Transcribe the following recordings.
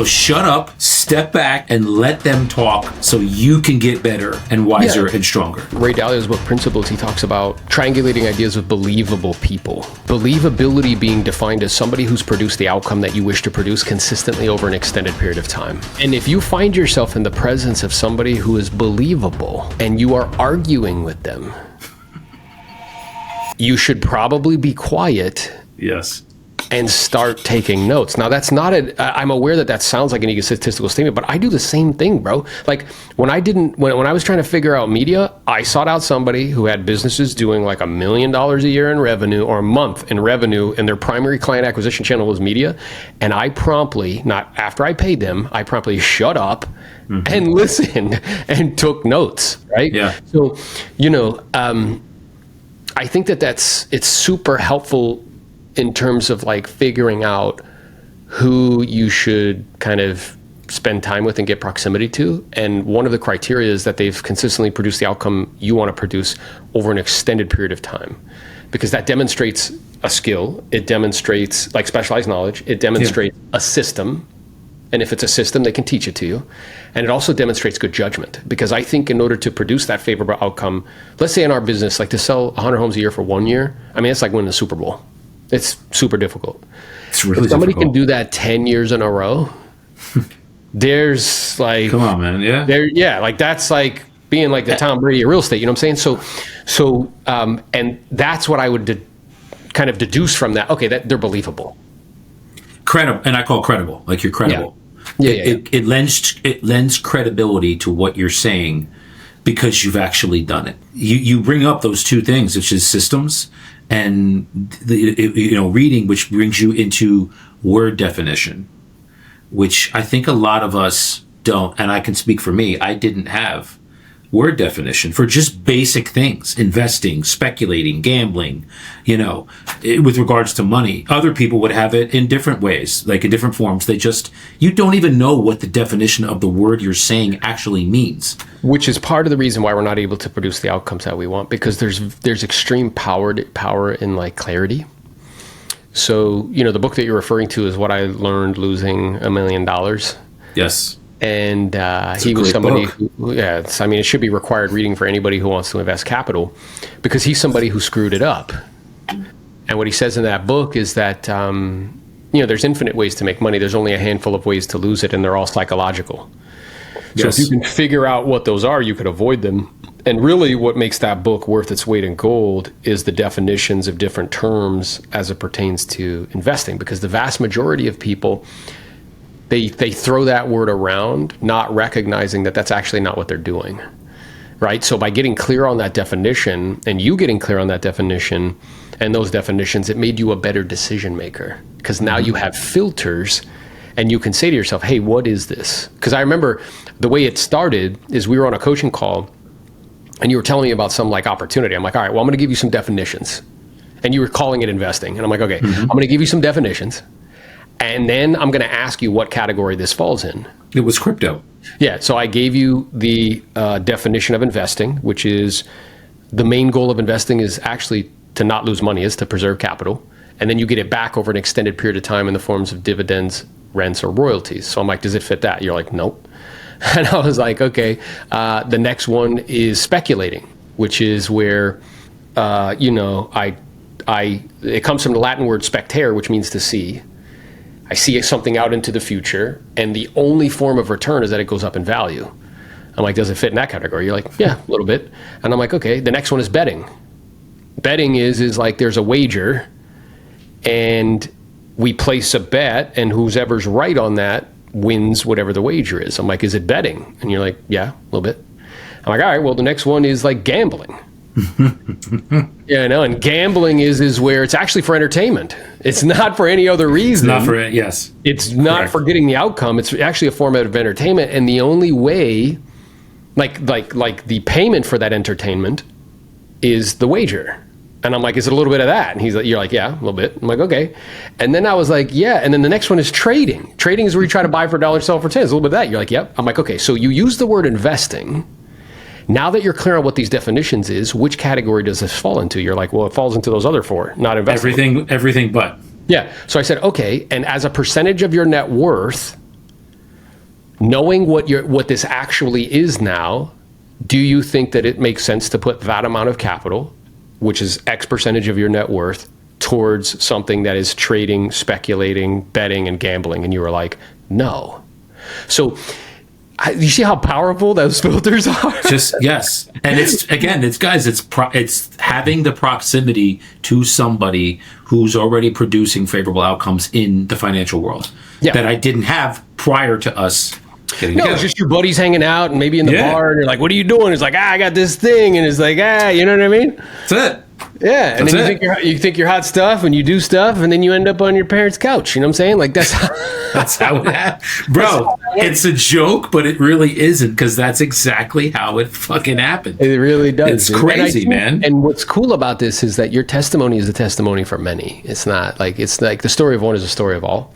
So shut up, step back, and let them talk so you can get better and wiser and stronger. Ray Dalio's book, Principles, he talks about triangulating ideas with believable people. Believability being defined as somebody who's produced the outcome that you wish to produce consistently over an extended period of time. And if you find yourself in the presence of somebody who is believable and you are arguing with them, you should probably be quiet. Yes. And start taking notes. Now, that's not I'm aware that sounds like an egotistical statement, but I do the same thing, bro. Like when I was trying to figure out media, I sought out somebody who had businesses doing like $1 million a year in revenue or a month in revenue, and their primary client acquisition channel was media. And I promptly, not after I paid them, I promptly shut up and listened and took notes, right? Yeah. So, I think it's super helpful in terms of like figuring out who you should kind of spend time with and get proximity to. And one of the criteria is that they've consistently produced the outcome you want to produce over an extended period of time, because that demonstrates a skill. It demonstrates like specialized knowledge. It demonstrates a system. And if it's a system, they can teach it to you. And it also demonstrates good judgment, because I think in order to produce that favorable outcome, let's say in our business, like to sell 100 homes a year for 1 year, I mean, it's like winning the Super Bowl. It's super difficult. It's really if somebody difficult. can do that 10 years in a row, there's like, come on, man. Yeah. Like that's like being like the Tom Brady of real estate. You know what I'm saying? So, and that's what I would kind of deduce from that. Okay, that they're believable. Credible, and I call credible. Like you're credible. Yeah. It lends credibility to what you're saying because you've actually done it. You bring up those two things, which is systems and reading, which brings you into word definition, which I think a lot of us don't. And I can speak for me. I didn't have word definition for just basic things: investing, speculating, gambling, with regards to money. Other people would have it in different ways, like in different forms. You don't even know what the definition of the word you're saying actually means. Which is part of the reason why we're not able to produce the outcomes that we want, because there's extreme power in like clarity. So, the book that you're referring to is What I Learned Losing $1 Million. Yes. And he was somebody who, it should be required reading for anybody who wants to invest capital, because he's somebody who screwed it up. And what he says in that book is that, there's infinite ways to make money. There's only a handful of ways to lose it, and they're all psychological. Yes. So if you can figure out what those are, you could avoid them. And really what makes that book worth its weight in gold is the definitions of different terms as it pertains to investing, because the vast majority of people, they throw that word around, not recognizing that that's actually not what they're doing, right? So by getting clear on that definition, and you getting clear on that definition and those definitions, it made you a better decision maker, because now you have filters and you can say to yourself, hey, what is this? Because I remember the way it started is we were on a coaching call and you were telling me about some like opportunity. I'm like, all right, well, I'm going to give you some definitions. And you were calling it investing. And I'm like, okay, I'm going to give you some definitions. And then I'm going to ask you what category this falls in. It was crypto. Yeah. So I gave you the definition of investing, which is the main goal of investing is actually to not lose money, is to preserve capital. And then you get it back over an extended period of time in the forms of dividends, rents, or royalties. So I'm like, does it fit that? You're like, nope. And I was like, okay. The next one is speculating, which is where, it comes from the Latin word spectere, which means to see. I see something out into the future, and the only form of return is that it goes up in value. I'm like, does it fit in that category? You're like, yeah, a little bit. And I'm like, okay. The next one is betting. Betting is like there's a wager, and we place a bet, and whoever's right on that wins whatever the wager is. I'm like, is it betting? And you're like, yeah, a little bit. I'm like, all right, well, the next one is like gambling. And gambling is where it's actually for entertainment. It's not for any other reason. It's not for it, yes. It's not correct. For getting the outcome. It's actually a form of entertainment, and the only way, like the payment for that entertainment is the wager. And I'm like, is it a little bit of that? And he's like, you're like, yeah, a little bit. I'm like, okay. And then I was like, yeah. And then the next one is trading. Trading is where you try to buy for $1, sell for 10. It's a little bit of that. You're like, yep. I'm like, okay. So you use the word investing. Now that you're clear on what these definitions is, which category does this fall into? You're like, well, it falls into those other four, not investing. Everything but. Yeah. So I said, okay. And as a percentage of your net worth, knowing what this actually is now, do you think that it makes sense to put that amount of capital, which is X percentage of your net worth, towards something that is trading, speculating, betting, and gambling? And you were like, no. So you see how powerful those filters are? Yes. And it's having the proximity to somebody who's already producing favorable outcomes in the financial world that I didn't have prior to us getting together. It's just your buddies hanging out and maybe in the bar, and you're like, what are you doing? It's like, I got this thing. And it's like, you know what I mean? That's it. Yeah, and then you think you're hot stuff, and you do stuff, and then you end up on your parents' couch. You know what I'm saying? Like that's how it happens, bro. It's a joke, but it really isn't, because that's exactly how it fucking happened. It really does. It's crazy, man. And what's cool about this is that your testimony is a testimony for many. It's like the story of one is a story of all.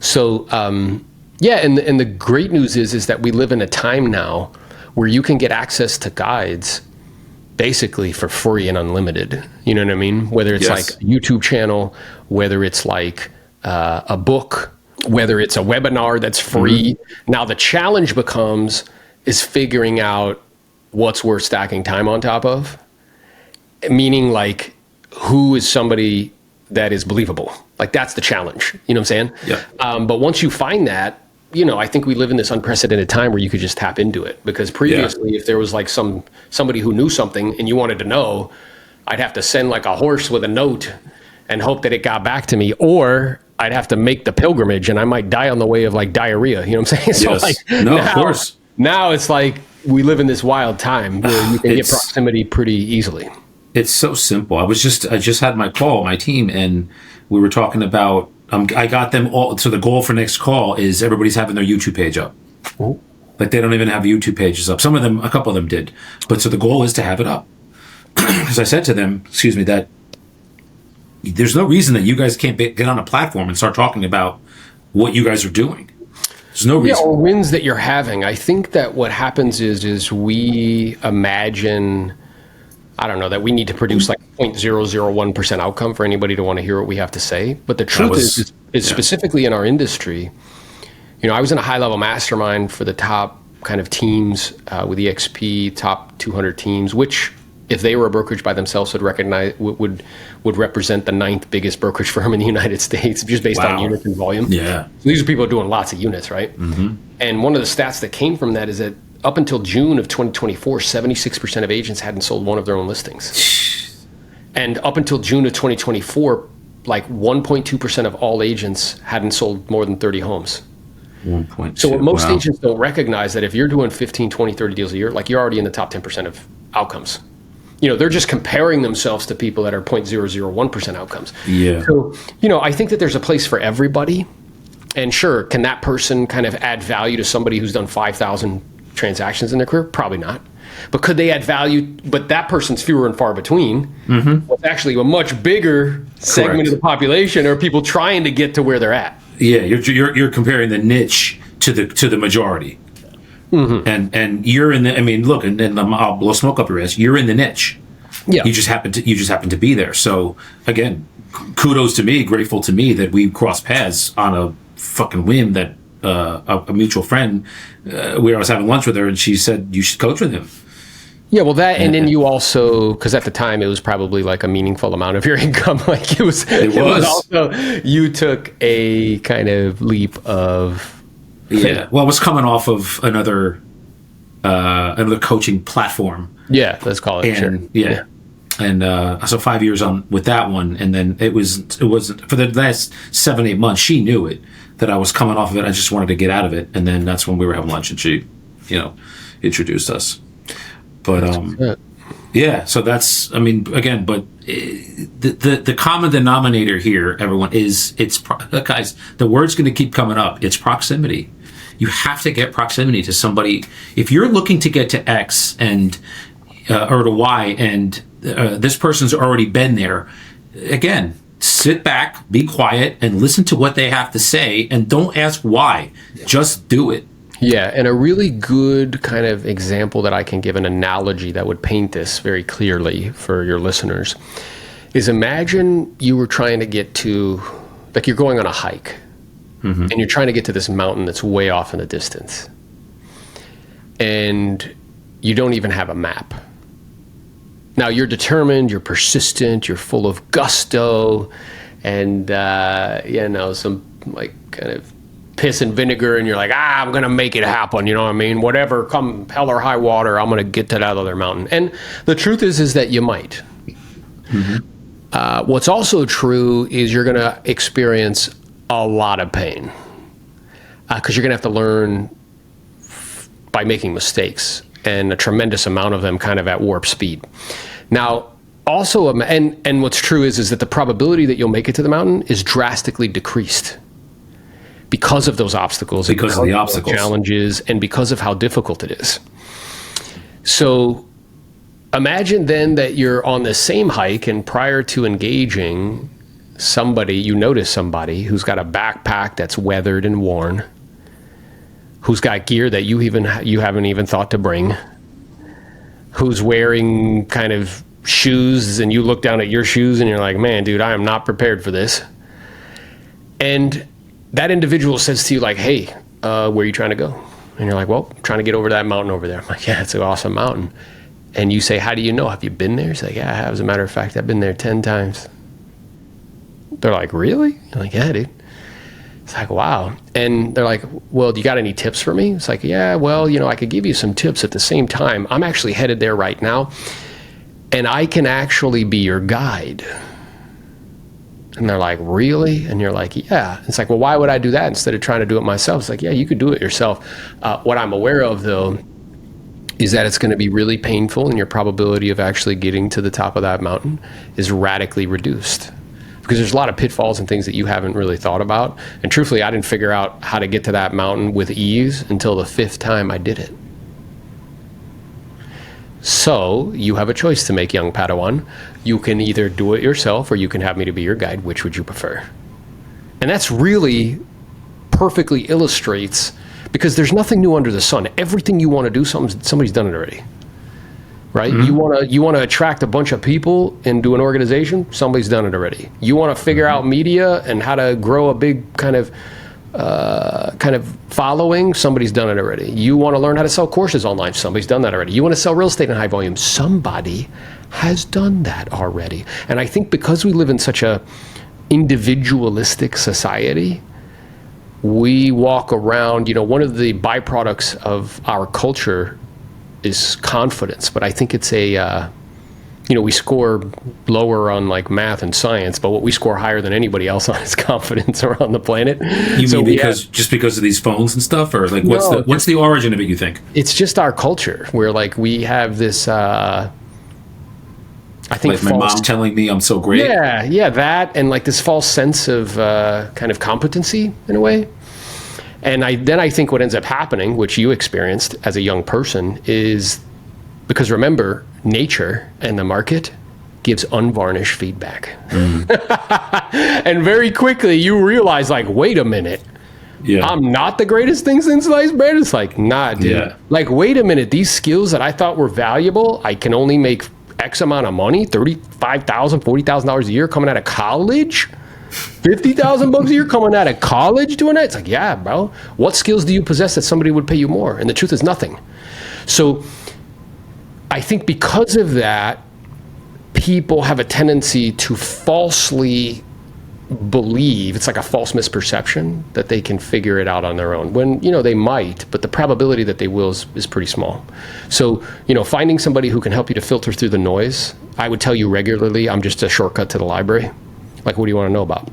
So and the great news is that we live in a time now where you can get access to guides basically for free and unlimited. You know what I mean? Whether it's like a YouTube channel, whether it's like a book, whether it's a webinar that's free. Mm-hmm. Now the challenge is figuring out what's worth stacking time on top of. Meaning, like, who is somebody that is believable? Like, that's the challenge. You know what I'm saying? Yeah. But once you find that, I think we live in this unprecedented time where you could just tap into it. Because previously, if there was like somebody who knew something and you wanted to know, I'd have to send like a horse with a note and hope that it got back to me, or I'd have to make the pilgrimage and I might die on the way of like diarrhea. You know what I'm saying? Yes. Of course. Now it's like we live in this wild time where you can get proximity pretty easily. It's so simple. I just had my call, my team, and we were talking about. I got them all. So the goal for next call is everybody's having their YouTube page up. Ooh. Like, they don't even have YouTube pages up. A couple of them did, but so the goal is to have it up. Because I said to them, that there's no reason that you guys can't get on a platform and start talking about what you guys are doing. There's no reason. Yeah, or wins that you're having. I think that what happens is we imagine, I don't know, that we need to produce like 0.001% outcome for anybody to want to hear what we have to say. But the truth is specifically in our industry, I was in a high-level mastermind for the top kind of teams with EXP, top 200 teams, which, if they were a brokerage by themselves, would represent the 9th biggest brokerage firm in the United States, just based on units and volume. Yeah. So these are people doing lots of units, right? Mm-hmm. And one of the stats that came from that is that up until June of 2024, 76% of agents hadn't sold one of their own listings. And up until June of 2024, like 1.2% of all agents hadn't sold more than 30 homes. 1.2. So what most agents don't recognize, that if you're doing 15, 20, 30 deals a year, like, you're already in the top 10% of outcomes. They're just comparing themselves to people that are 0.001% outcomes. Yeah. So, I think that there's a place for everybody. And sure, can that person kind of add value to somebody who's done 5,000 transactions in their career? Probably not. But could they add value? But that person's fewer and far between. Mm-hmm. What's actually a much bigger segment of the population are people trying to get to where they're at. Yeah, you're comparing the niche to the majority. Mm-hmm. And you're in the. I mean, look, and I'll blow smoke up your ass. You're in the niche. Yeah. You just happen to be there. So again, kudos to me, grateful to me that we crossed paths on a fucking whim. That a mutual friend, I was having lunch with her, and she said you should coach with him. Yeah, well, that, and then you also, because at the time it was probably like a meaningful amount of your income. Like it was also, you took a kind of leap of faith. Yeah. Well, I was coming off of another coaching platform. Yeah, let's call it. And, sure. Yeah. And so 5 years on with that one, and then it wasn't for the last 7-8 months. She knew it, that I was coming off of it. I just wanted to get out of it, and then that's when we were having lunch, and she, introduced us. But yeah, so that's, I mean, again, but the common denominator here, everyone, is guys, the word's going to keep coming up. It's proximity. You have to get proximity to somebody. If you're looking to get to X and or to Y, and this person's already been there, again, sit back, be quiet, and listen to what they have to say, and don't ask why. Just do it. Yeah, and a really good kind of example that I can give, an analogy that would paint this very clearly for your listeners, is imagine you were trying to get to, like, you're going on a hike, and you're trying to get to this mountain that's way off in the distance. and you don't even have a map. Now, you're determined, you're persistent, you're full of gusto, and, some like kind of piss and vinegar, and you're like, I'm going to make it happen. You know what I mean? Whatever, come hell or high water, I'm going to get to that other mountain. And the truth is that you might. Mm-hmm. What's also true is you're going to experience a lot of pain because you're going to have to learn by making mistakes, and a tremendous amount of them kind of at warp speed. Now, also, and what's true is that the probability that you'll make it to the mountain is drastically decreased because of those obstacles, because of the obstacles, challenges, and because of how difficult it is. So imagine then that you're on the same hike, and prior to engaging somebody, you notice somebody who's got a backpack that's weathered and worn, who's got gear that you haven't even thought to bring, who's wearing kind of shoes, and you look down at your shoes and you're like, man, dude, I am not prepared for this. And that individual says to you like, hey, where are you trying to go? And you're like, well, I'm trying to get over that mountain over there. I'm like, yeah, it's an awesome mountain. And you say, how do you know? Have you been there? He's like, yeah, I have. As a matter of fact, I've been there 10 times. They're like, really? I'm like, yeah, dude. It's like, wow. And they're like, well, do you got any tips for me? It's like, yeah, well, I could give you some tips. At the same time, I'm actually headed there right now, and I can actually be your guide. And they're like, really? And you're like, yeah. It's like, well, why would I do that instead of trying to do it myself? It's like, yeah, you could do it yourself. What I'm aware of, though, is that it's going to be really painful, and your probability of actually getting to the top of that mountain is radically reduced. Because there's a lot of pitfalls and things that you haven't really thought about. And truthfully, I didn't figure out how to get to that mountain with ease until the 5th time I did it. So you have a choice to make, young Padawan. You can either do it yourself, or you can have me to be your guide. Which would you prefer? And that's really perfectly illustrates, because there's nothing new under the sun. Everything you want to do, somebody's done it already. Right? Mm-hmm. You want to attract a bunch of people into an organization? Somebody's done it already. You want to figure out media and how to grow a big kind of following? Somebody's done it already. You want to learn how to sell courses online? Somebody's done that already. You want to sell real estate in high volume? Somebody has done that already. And I think because we live in such a individualistic society, we walk around, one of the byproducts of our culture is confidence, but I think it's we score lower on like math and science, but what we score higher than anybody else on is confidence around the planet. You mean because of these phones and stuff, or like what's the origin of it, you think? It's just our culture where like we have this I think like my mom telling me I'm so great. Yeah, that, and like this false sense of kind of competency in a way. And I think what ends up happening, which you experienced as a young person, is because remember, nature and the market gives unvarnished feedback. And very quickly you realize, like, wait a minute. Yeah. I'm not the greatest thing since sliced bread. It's like, nah, dude. Yeah. Like, wait a minute. These skills that I thought were valuable, I can only make X amount of money, $35,000, $40,000 a year coming out of college. $50,000 a year coming out of college doing that? It's like, yeah, bro. What skills do you possess that somebody would pay you more? And the truth is nothing. So I think because of that, people have a tendency to falsely believe, it's like a false misperception, that they can figure it out on their own, when they might, but the probability that they will is pretty small. So finding somebody who can help you to filter through the noise. I would tell you regularly, I'm just a shortcut to the library. Like, what do you want to know about?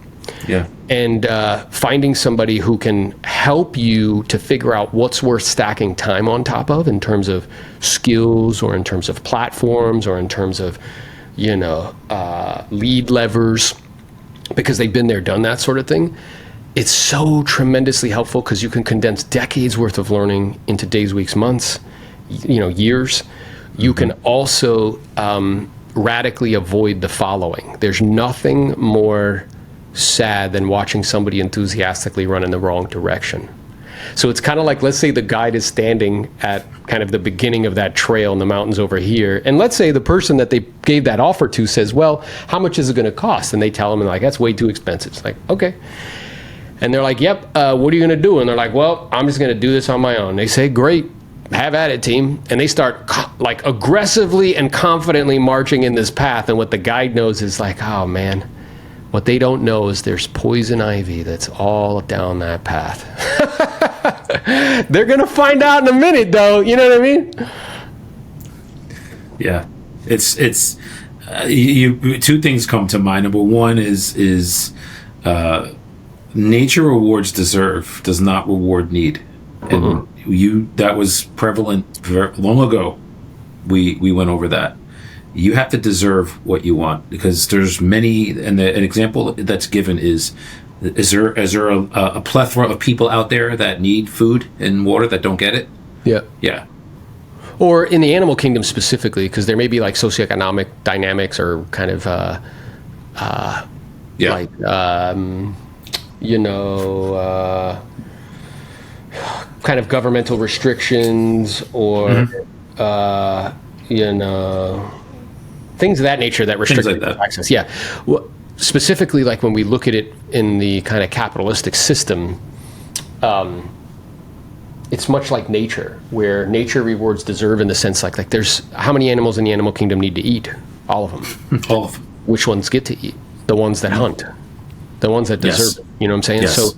Yeah. And finding somebody who can help you to figure out what's worth stacking time on top of in terms of skills, or in terms of platforms, or in terms of, lead levers, because they've been there, done that sort of thing. It's so tremendously helpful because you can condense decades worth of learning into days, weeks, months, years. You can also radically avoid the following. There's nothing more sad than watching somebody enthusiastically run in the wrong direction. So it's kind of like, let's say the guide is standing at kind of the beginning of that trail in the mountains over here, and let's say the person that they gave that offer to says, well, how much is it going to cost? And they tell them, and like, that's way too expensive. It's like, okay. And they're like, yep, what are you going to do? And they're like, well, I'm just going to do this on my own. They say, great. have at it, team. And they start like aggressively and confidently marching in this path. And what the guide knows is like, oh man, what they don't know is there's poison ivy that's all down that path. They're going to find out in a minute though. You know what I mean? Yeah. It's two things come to mind. Number one is nature rewards deserve, does not reward need. And that was prevalent very long ago. We went over that. You have to deserve what you want, because there's many, and an example that's given is there a plethora of people out there that need food and water that don't get it? Yeah. Or in the animal kingdom specifically, because there may be like socioeconomic dynamics or kind of kind of governmental restrictions or things of that nature that restrict access. Yeah. Well, specifically, like when we look at it in the kind of capitalistic system, it's much like nature, where nature rewards deserve in the sense like there's how many animals in the animal kingdom need to eat? All of them. All of them. Which ones get to eat? The ones that hunt. The ones that deserve it. You know what I'm saying? Yes. So,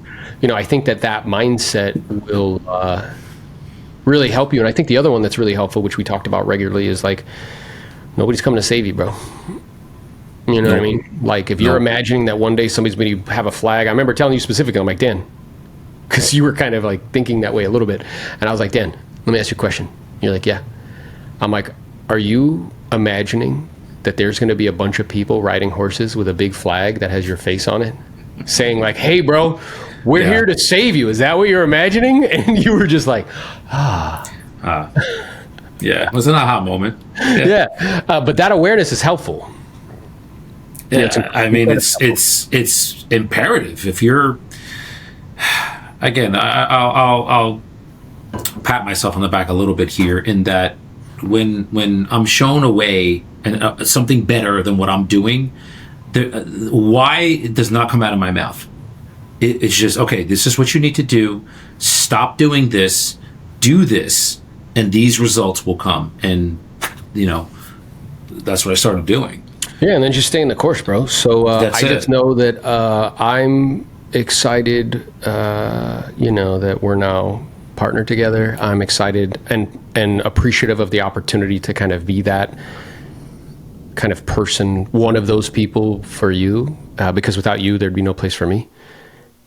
I think that mindset will really help you. And I think the other one that's really helpful, which we talked about regularly, is like, nobody's coming to save you, bro. You know what I mean? Like, if you're imagining that one day somebody's going to have a flag, I remember telling you specifically, I'm like, Dan, because you were kind of like thinking that way a little bit. And I was like, Dan, let me ask you a question. You're like, yeah. I'm like, are you imagining that there's going to be a bunch of people riding horses with a big flag that has your face on it, saying like, hey, bro, we're here to save you. Is that what you're imagining? And you were just like, Yeah, it was an aha moment. But that awareness is helpful. Yeah, I mean, it's imperative. If you're, again, I'll pat myself on the back a little bit here in that when I'm shown a way and something better than what I'm doing, why it does not come out of my mouth. It's just, okay, this is what you need to do. Stop doing this, do this, and these results will come. And, that's what I started doing. Yeah, and then just stay in the course, bro. So I just know that I'm excited, that we're now partnered together. I'm excited and appreciative of the opportunity to kind of be that kind of person, one of those people for you, because without you, there'd be no place for me.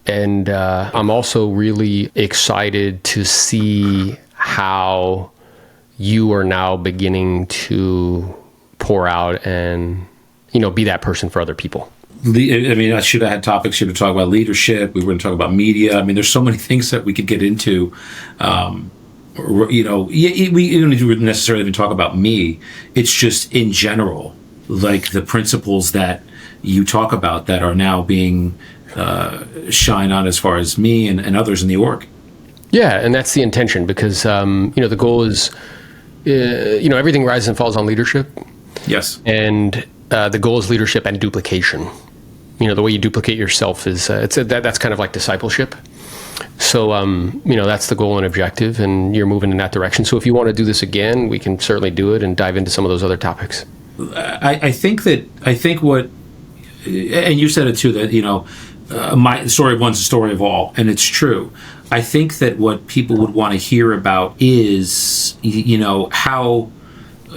And I'm also really excited to see how you are now beginning to pour out and, be that person for other people. I mean, I should have had topics here to talk about leadership. We were going to talk about media. I mean, there's so many things that we could get into. We don't necessarily even talk about me. It's just in general, like the principles that you talk about that are now being shine on as far as me and others in the org. Yeah, and that's the intention, because the goal is everything rises and falls on leadership. Yes. And the goal is leadership and duplication. The way you duplicate yourself is that's kind of like discipleship. So that's the goal and objective, and you're moving in that direction. So if you want to do this again, we can certainly do it and dive into some of those other topics. I think what, and you said it too, that my story of one's the story of all, and it's true. I think that what people would want to hear about is how,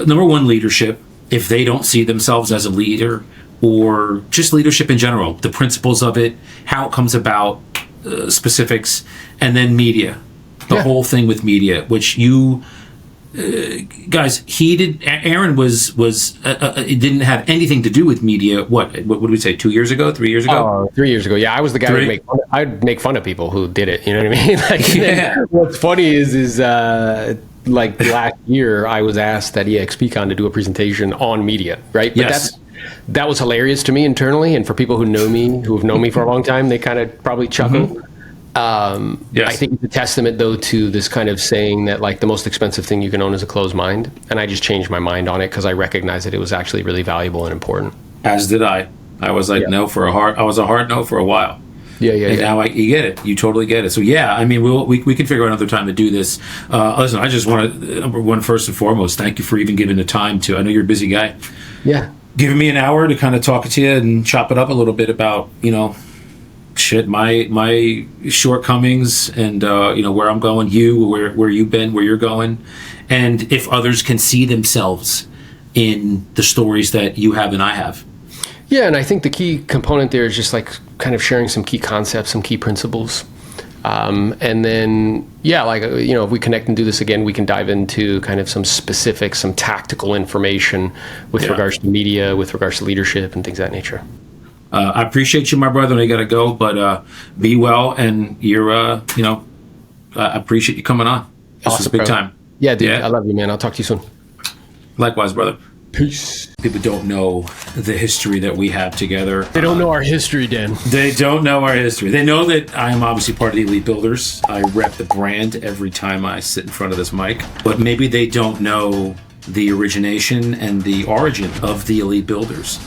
number one, leadership, if they don't see themselves as a leader, or just leadership in general, the principles of it, how it comes about, specifics, and then media, the whole thing with media, which you guys, Aaron was it didn't have anything to do with media. What did we say, 2 years ago, 3 years ago? 3 years ago. Yeah, I was the guy I'd make fun of people who did it. You know what I mean? Like, what's funny is like last year, I was asked at EXPCon to do a presentation on media, right? But that was hilarious to me internally, and for people who know me, who have known me for a long time, they kind of probably chuckle. Mm-hmm. I think it's a testament, though, to this kind of saying that like the most expensive thing you can own is a closed mind, and I just changed my mind on it because I recognized that it was actually really valuable and important. As did I. I was like, no for a hard. I was a hard no for a while. And now you get it. You totally get it. So yeah, I mean, we can figure out another time to do this. Listen, I just want to, number one, first and foremost, thank you for even giving the time to. I know you're a busy guy. Yeah. Giving me an hour to kind of talk to you and chop it up a little bit about, my shortcomings and where I'm going, where you've been, where you're going, and if others can see themselves in the stories that you have and I have. Yeah, and I think the key component there is just like kind of sharing some key concepts, some key principles. And then, if we connect and do this again, we can dive into kind of some specific, some tactical information with regards to media, with regards to leadership and things of that nature. I appreciate you, my brother, and I got to go, but be well, and you're, I appreciate you coming on. This was big time. Yeah, dude, I love you, man. I'll talk to you soon. Likewise, brother. Peace. People don't know the history that we have together. They don't know our history, Dan. They don't know our history. They know that I am obviously part of the Elite Builders. I rep the brand every time I sit in front of this mic. But maybe they don't know the origination and the origin of the Elite Builders.